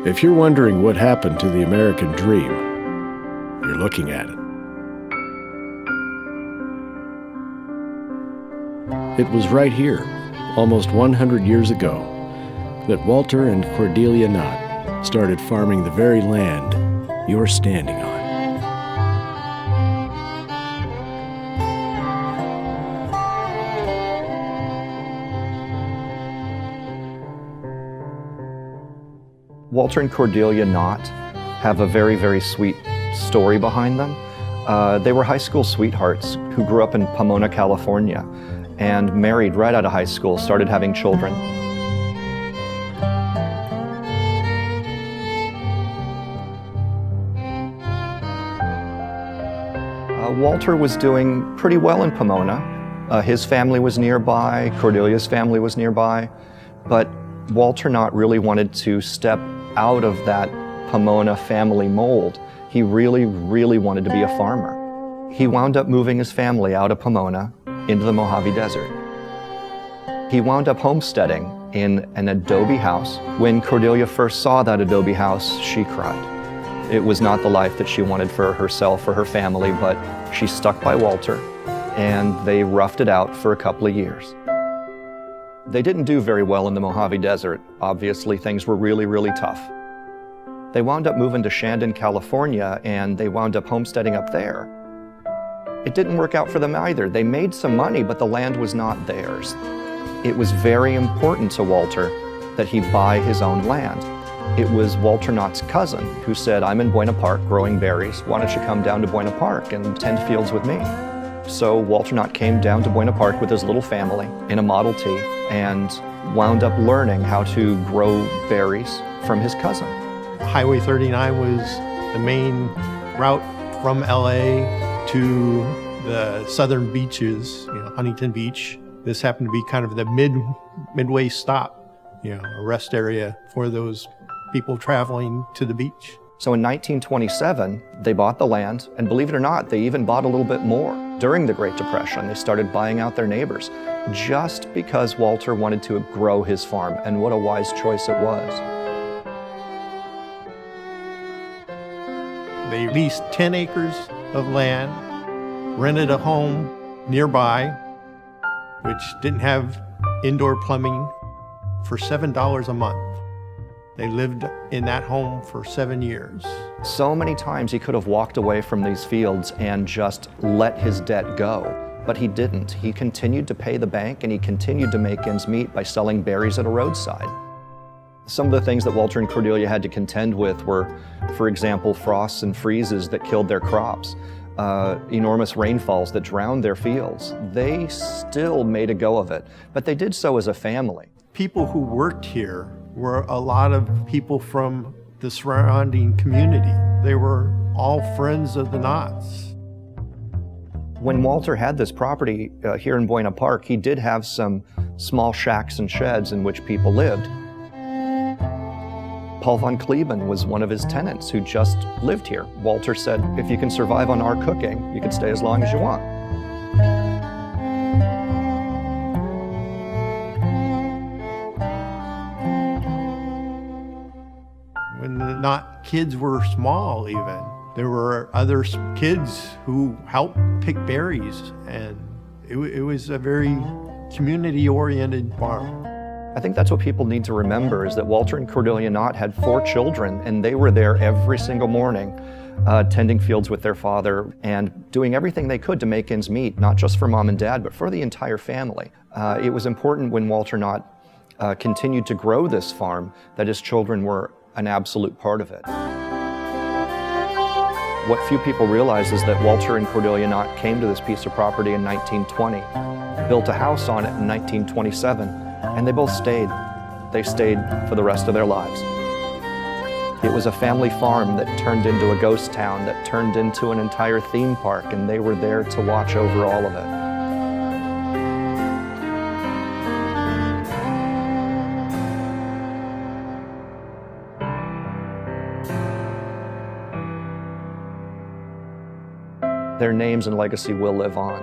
If you're wondering what happened to the American dream, you're looking at it. It was right here, almost 100 years ago, that Walter and Cordelia Knott started farming the very land you're standing on. Walter and Cordelia Knott have a very, very sweet story behind them. They were high school sweethearts who grew up in Pomona, California, and married right out of high school, started having children. Walter was doing pretty well in Pomona. His family was nearby, Cordelia's family was nearby, but Walter Knott really wanted to step out of that Pomona family mold. He really, really wanted to be a farmer. He wound up moving his family out of Pomona into the Mojave Desert. He wound up homesteading in an adobe house. When Cordelia first saw that adobe house, she cried. It was not the life that she wanted for herself or her family, but she stuck by Walter, and they roughed it out for a couple of years. They didn't do very well in the Mojave Desert. Obviously, things were really, really tough. They wound up moving to Shandon, California, and they wound up homesteading up there. It didn't work out for them either. They made some money, but the land was not theirs. It was very important to Walter that he buy his own land. It was Walter Knott's cousin who said, "I'm in Buena Park growing berries. Why don't you come down to Buena Park and tend fields with me?" So Walter Knott came down to Buena Park with his little family in a Model T and wound up learning how to grow berries from his cousin. Highway 39 was the main route from LA to the southern beaches, Huntington Beach. This happened to be kind of the midway stop, a rest area for those people traveling to the beach. So in 1927, they bought the land, and believe it or not, they even bought a little bit more. During the Great Depression, they started buying out their neighbors, just because Walter wanted to grow his farm, and what a wise choice it was. They leased 10 acres of land, rented a home nearby, which didn't have indoor plumbing, for $7 a month. They lived in that home for 7 years. So many times he could have walked away from these fields and just let his debt go, but he didn't. He continued to pay the bank, and he continued to make ends meet by selling berries at a roadside. Some of the things that Walter and Cordelia had to contend with were, for example, frosts and freezes that killed their crops, enormous rainfalls that drowned their fields. They still made a go of it, but they did so as a family. People who worked here were a lot of people from the surrounding community. They were all friends of the Knotts. When Walter had this property here in Buena Park, he did have some small shacks and sheds in which people lived. Paul von Kleben was one of his tenants who just lived here. Walter said, "If you can survive on our cooking, you can stay as long as you want." When the Knott kids were small even, there were other kids who helped pick berries, and it was a very community-oriented farm. I think that's what people need to remember, is that Walter and Cordelia Knott had 4 children, and they were there every single morning, tending fields with their father and doing everything they could to make ends meet, not just for mom and dad, but for the entire family. It was important when Walter Knott continued to grow this farm that his children were an absolute part of it. What few people realize is that Walter and Cordelia Knott came to this piece of property in 1920, built a house on it in 1927, and they both stayed. They stayed for the rest of their lives. It was a family farm that turned into a ghost town, that turned into an entire theme park, and they were there to watch over all of it. Their names and legacy will live on.